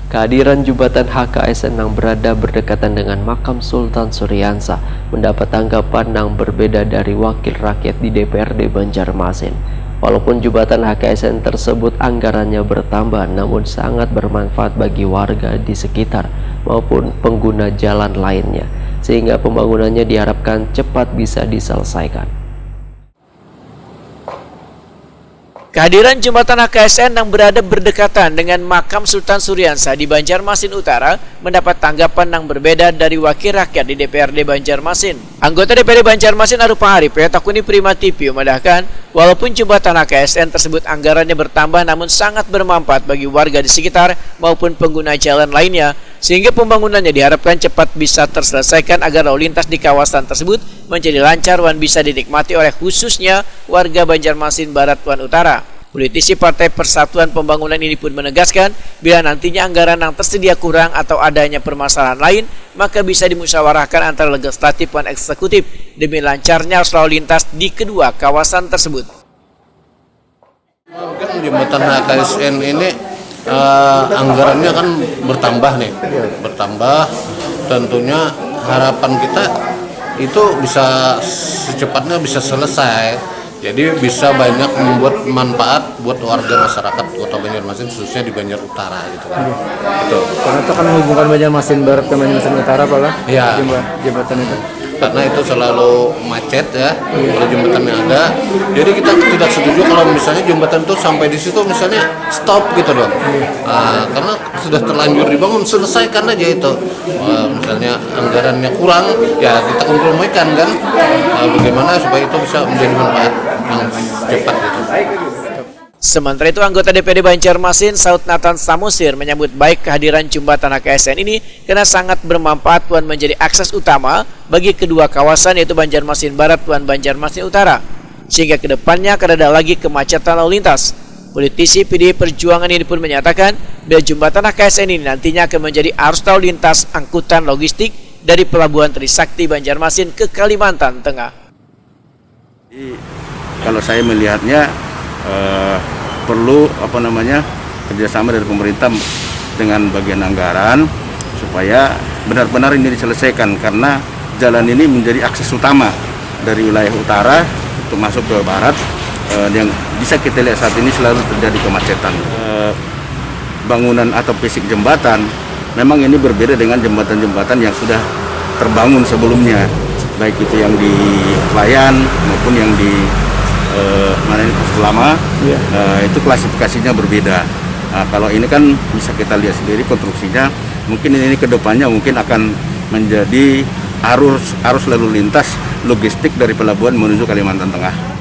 Kehadiran jembatan HKSN yang berada berdekatan dengan makam Sultan Suryansa mendapat tanggapan yang berbeda dari wakil rakyat di DPRD Banjarmasin. Walaupun jembatan HKSN tersebut anggarannya bertambah, namun sangat bermanfaat bagi warga di sekitar maupun pengguna jalan lainnya, sehingga pembangunannya diharapkan cepat bisa diselesaikan. Kehadiran jembatan HKSN yang berada berdekatan dengan makam Sultan Suryansa di Banjarmasin Utara mendapat tanggapan yang berbeda dari wakil rakyat di DPRD Banjarmasin. Anggota DPRD Banjarmasin Arupa Arif Takuni Prima TV memandahkan, walaupun jembatan HKSN tersebut anggarannya bertambah namun sangat bermanfaat bagi warga di sekitar maupun pengguna jalan lainnya, sehingga pembangunannya diharapkan cepat bisa terselesaikan agar lalu lintas di kawasan tersebut menjadi lancar dan bisa dinikmati oleh khususnya warga Banjarmasin Barat dan Utara. Politisi Partai Persatuan Pembangunan ini pun menegaskan, bila nantinya anggaran yang tersedia kurang atau adanya permasalahan lain, maka bisa dimusyawarahkan antara legislatif dan eksekutif demi lancarnya lalu lintas di kedua kawasan tersebut. Mungkin jembatan HKSN ini anggarannya kan bertambah nih, tentunya harapan kita itu bisa secepatnya bisa selesai. Jadi bisa banyak membuat manfaat buat warga masyarakat Kota Banjarmasin, khususnya di Banjar Utara gitu kan. Betul. Karena itu kan menghubungkan Banjarmasin Barat ke Banjarmasin Utara, Pak lah. Iya. Jembatan itu. Karena itu selalu macet ya, kalau jembatannya ada. Jadi kita tidak setuju kalau misalnya jembatan itu sampai di situ misalnya stop gitu dong. Karena sudah terlanjur dibangun, selesaikan aja itu. Misalnya anggarannya kurang, ya kita kompromikan kan. Bagaimana supaya itu bisa menjadi manfaat yang cepat gitu. Sementara itu, anggota DPD Banjarmasin Saud Nathan Samusir menyambut baik kehadiran jembatan HKSN ini karena sangat bermanfaat dan menjadi akses utama bagi kedua kawasan, yaitu Banjarmasin Barat dan Banjarmasin Utara, sehingga kedepannya akan ada lagi kemacetan lalu lintas. Politisi PDI Perjuangan ini pun menyatakan bila jembatan HKSN ini nantinya akan menjadi arus lalu lintas angkutan logistik dari Pelabuhan Trisakti Banjarmasin ke Kalimantan Tengah. Kalau saya melihatnya perlu kerjasama dari pemerintah dengan bagian anggaran supaya benar-benar ini diselesaikan, karena jalan ini menjadi akses utama dari wilayah utara untuk masuk ke barat, yang bisa kita lihat saat ini selalu terjadi kemacetan. Bangunan atau fisik jembatan memang ini berbeda dengan jembatan-jembatan yang sudah terbangun sebelumnya, baik itu yang di Klayan maupun yang di lama, itu klasifikasinya berbeda. Kalau ini kan bisa kita lihat sendiri konstruksinya, mungkin ini kedepannya mungkin akan menjadi arus lalu lintas logistik dari pelabuhan menuju Kalimantan Tengah.